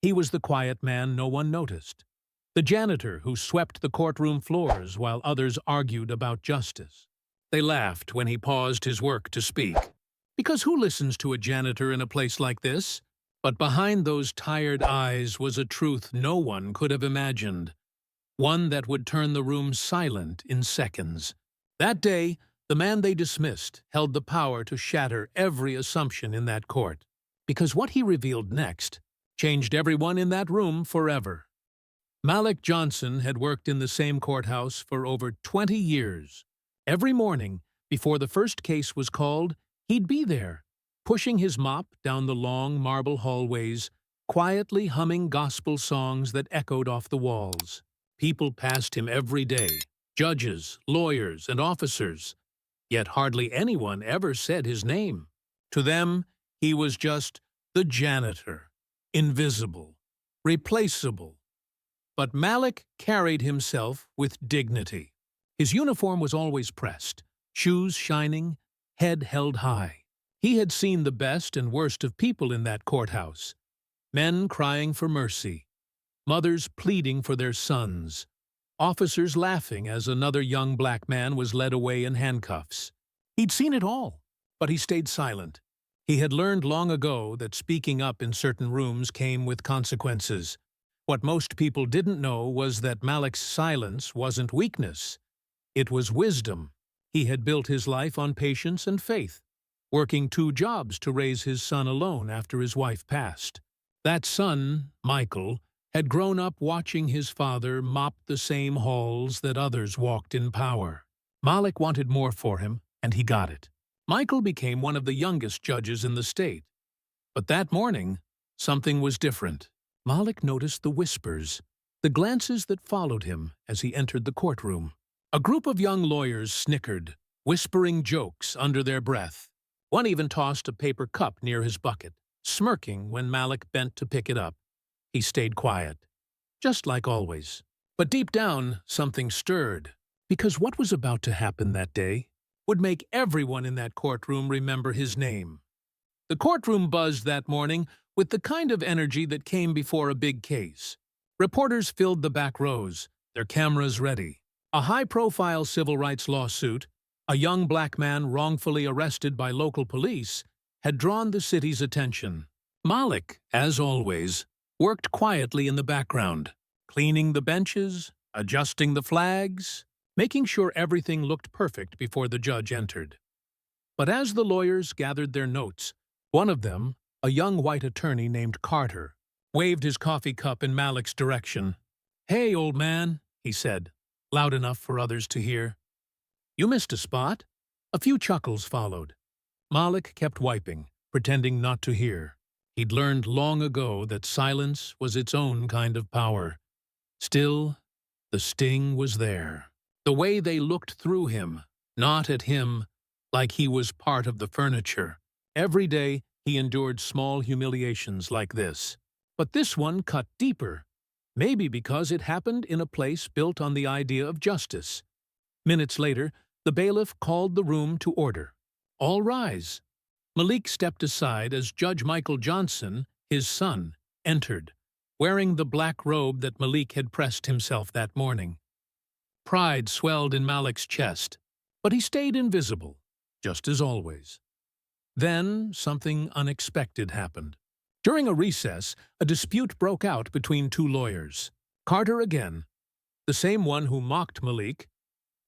He was the quiet man no one noticed, the janitor who swept the courtroom floors while others argued about justice. They laughed when he paused his work to speak. Because who listens to a janitor in a place like this? But behind those tired eyes was a truth no one could have imagined, one that would turn the room silent in seconds. That day, the man they dismissed held the power to shatter every assumption in that court, because what he revealed next changed everyone in that room forever. Malik Johnson had worked in the same courthouse for over 20 years. Every morning, before the first case was called, he'd be there, pushing his mop down the long marble hallways, quietly humming gospel songs that echoed off the walls. People passed him every day, judges, lawyers, and officers, yet hardly anyone ever said his name. To them, he was just the janitor, invisible, replaceable. But Malik carried himself with dignity. His uniform was always pressed, shoes shining, head held high. He had seen the best and worst of people in that courthouse. Men crying for mercy, mothers pleading for their sons, officers laughing as another young black man was led away in handcuffs. He'd seen it all, but he stayed silent. He had learned long ago that speaking up in certain rooms came with consequences. What most people didn't know was that Malik's silence wasn't weakness. It was wisdom. He had built his life on patience and faith, working 2 jobs to raise his son alone after his wife passed. That son, Michael, had grown up watching his father mop the same halls that others walked in power. Malik wanted more for him, and he got it. Michael became one of the youngest judges in the state. But that morning, something was different. Malik noticed the whispers, the glances that followed him as he entered the courtroom. A group of young lawyers snickered, whispering jokes under their breath. One even tossed a paper cup near his bucket, smirking when Malik bent to pick it up. He stayed quiet, just like always. But deep down, something stirred, because what was about to happen that day would make everyone in that courtroom remember his name. The courtroom buzzed that morning with the kind of energy that came before a big case. Reporters filled the back rows, their cameras ready. A high-profile civil rights lawsuit, a young black man wrongfully arrested by local police, had drawn the city's attention. Malik, as always, worked quietly in the background, cleaning the benches, adjusting the flags, making sure everything looked perfect before the judge entered. But as the lawyers gathered their notes, one of them, a young white attorney named Carter, waved his coffee cup in Malik's direction. "Hey, old man," he said, loud enough for others to hear. "You missed a spot." A few chuckles followed. Malik kept wiping, pretending not to hear. He'd learned long ago that silence was its own kind of power. Still, the sting was there. The way they looked through him, not at him, like he was part of the furniture. Every day, he endured small humiliations like this. But this one cut deeper, maybe because it happened in a place built on the idea of justice. Minutes later, the bailiff called the room to order. "All rise." Malik stepped aside as Judge Michael Johnson, his son, entered, wearing the black robe that Malik had pressed himself that morning. Pride swelled in Malik's chest, but he stayed invisible, just as always. Then something unexpected happened. During a recess, a dispute broke out between 2 lawyers. Carter again, the same one who mocked Malik,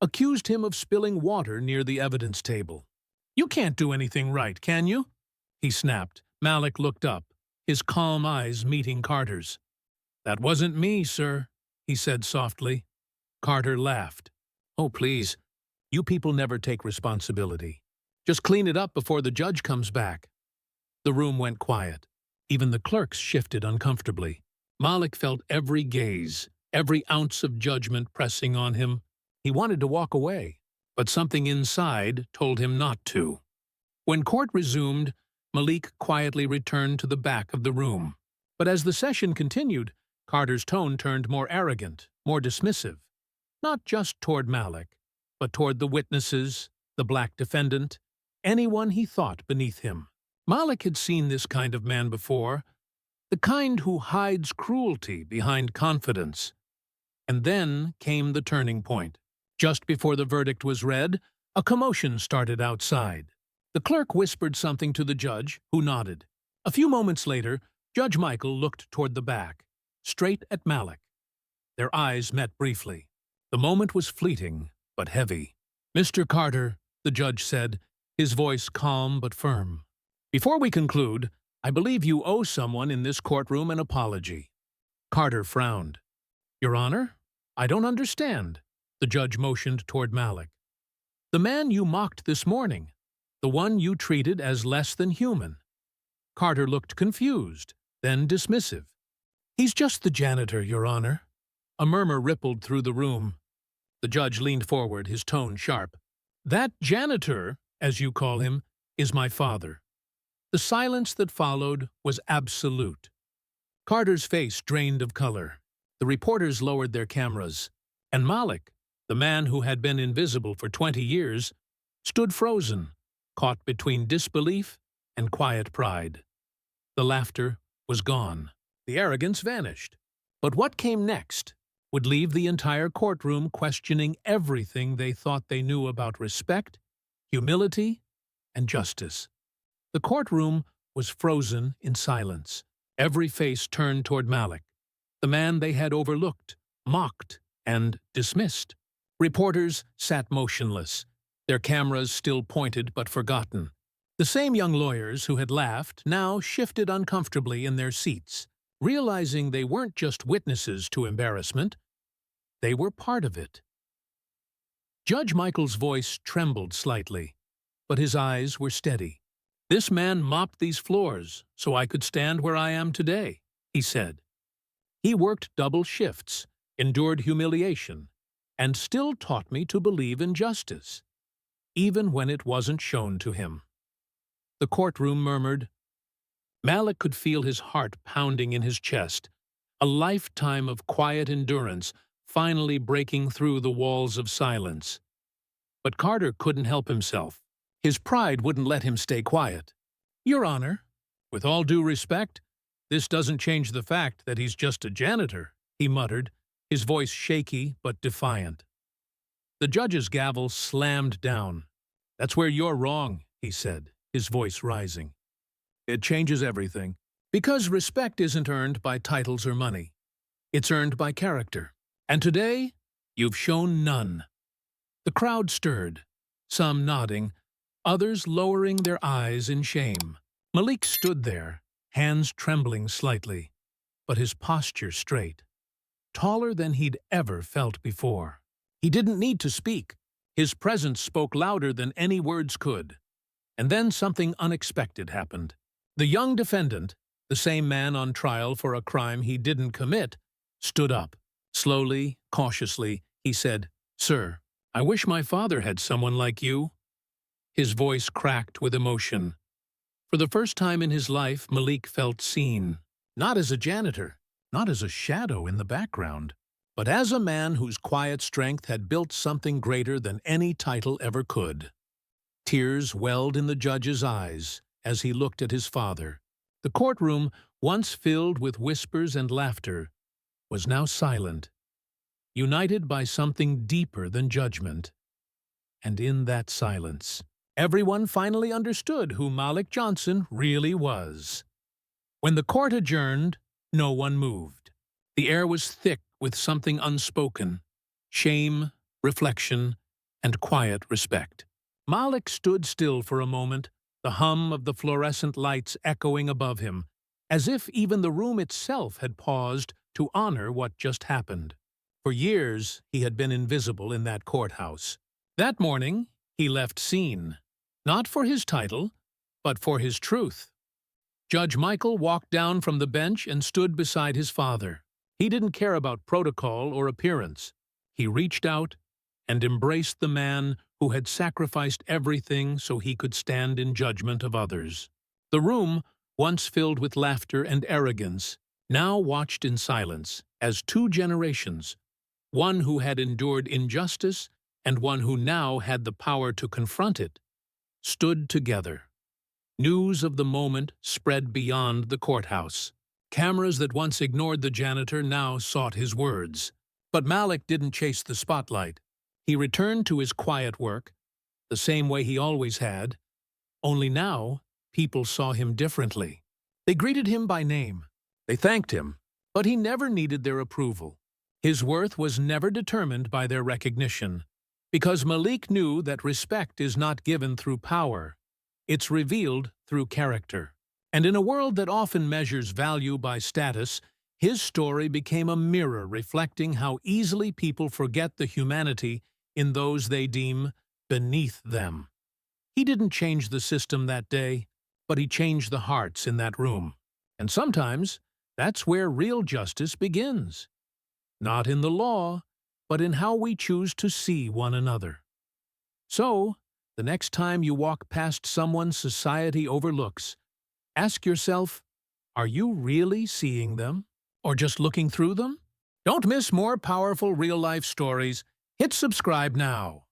accused him of spilling water near the evidence table. "You can't do anything right, can you?" he snapped. Malik looked up, his calm eyes meeting Carter's. "That wasn't me, sir," he said softly. Carter laughed. "Oh, please. You people never take responsibility. Just clean it up before the judge comes back." The room went quiet. Even the clerks shifted uncomfortably. Malik felt every gaze, every ounce of judgment pressing on him. He wanted to walk away, but something inside told him not to. When court resumed, Malik quietly returned to the back of the room. But as the session continued, Carter's tone turned more arrogant, more dismissive. Not just toward Malik, but toward the witnesses, the black defendant, anyone he thought beneath him. Malik had seen this kind of man before, the the kind who hides cruelty behind confidence. And then came the turning point. Just before the verdict was read, a commotion started outside. The clerk whispered something to the judge, who nodded. A few moments later, Judge Michael looked toward the back, straight at Malik. Their eyes met briefly. The moment was fleeting, but heavy. "Mr. Carter," the judge said, his voice calm but firm. "Before we conclude, I believe you owe someone in this courtroom an apology." Carter frowned. "Your Honor, I don't understand." The judge motioned toward Malik. "The man you mocked this morning, the one you treated as less than human." Carter looked confused, then dismissive. "He's just the janitor, Your Honor." A murmur rippled through the room. The judge leaned forward, his tone sharp. "That janitor, as you call him, is my father." The silence that followed was absolute. Carter's face drained of color. The reporters lowered their cameras, and Malik, the man who had been invisible for 20 years, stood frozen, caught between disbelief and quiet pride. The laughter was gone. The arrogance vanished. But what came next would leave the entire courtroom questioning everything they thought they knew about respect, humility, and justice. The courtroom was frozen in silence. Every face turned toward Malik, the man they had overlooked, mocked, and dismissed. Reporters sat motionless, their cameras still pointed but forgotten. The same young lawyers who had laughed now shifted uncomfortably in their seats, realizing they weren't just witnesses to embarrassment. They were part of it. Judge Michael's voice trembled slightly, but his eyes were steady. "This man mopped these floors so I could stand where I am today," he said. "He worked double shifts, endured humiliation, and still taught me to believe in justice, even when it wasn't shown to him." The courtroom murmured. Malik could feel his heart pounding in his chest, a lifetime of quiet endurance finally breaking through the walls of silence. But Carter couldn't help himself. His pride wouldn't let him stay quiet. "Your Honor, with all due respect, this doesn't change the fact that he's just a janitor," he muttered, his voice shaky but defiant. The judge's gavel slammed down. "That's where you're wrong," he said, his voice rising. "It changes everything. Because respect isn't earned by titles or money. It's earned by character. And today, you've shown none." The crowd stirred, some nodding, others lowering their eyes in shame. Malik stood there, hands trembling slightly, but his posture straight, taller than he'd ever felt before. He didn't need to speak. His presence spoke louder than any words could. And then something unexpected happened. The young defendant, the same man on trial for a crime he didn't commit, stood up. Slowly, cautiously, he said, "Sir, I wish my father had someone like you." His voice cracked with emotion. For the first time in his life, Malik felt seen, not as a janitor, not as a shadow in the background, but as a man whose quiet strength had built something greater than any title ever could. Tears welled in the judge's eyes as he looked at his father. The courtroom, once filled with whispers and laughter, was now silent, united by something deeper than judgment. And in that silence, everyone finally understood who Malik Johnson really was. When the court adjourned, no one moved. The air was thick with something unspoken, shame, reflection, and quiet respect. Malik stood still for a moment, the hum of the fluorescent lights echoing above him, as if even the room itself had paused to honor what just happened. For years, he had been invisible in that courthouse. That morning, he left seen, not for his title, but for his truth. Judge Michael walked down from the bench and stood beside his father. He didn't care about protocol or appearance. He reached out and embraced the man who had sacrificed everything so he could stand in judgment of others. The room, once filled with laughter and arrogance, now watched in silence as two generations, one who had endured injustice and one who now had the power to confront it, stood together. News of the moment spread beyond the courthouse. Cameras that once ignored the janitor now sought his words. But Malik didn't chase the spotlight. He returned to his quiet work, the same way he always had, only now people saw him differently. They greeted him by name. They thanked him, but he never needed their approval. His worth was never determined by their recognition, because Malik knew that respect is not given through power. It's revealed through character. And in a world that often measures value by status, his story became a mirror reflecting how easily people forget the humanity in those they deem beneath them. He didn't change the system that day, but he changed the hearts in that room. And sometimes, that's where real justice begins. Not in the law, but in how we choose to see one another. So, the next time you walk past someone society overlooks, ask yourself, are you really seeing them? Or just looking through them? Don't miss more powerful real-life stories. Hit subscribe now.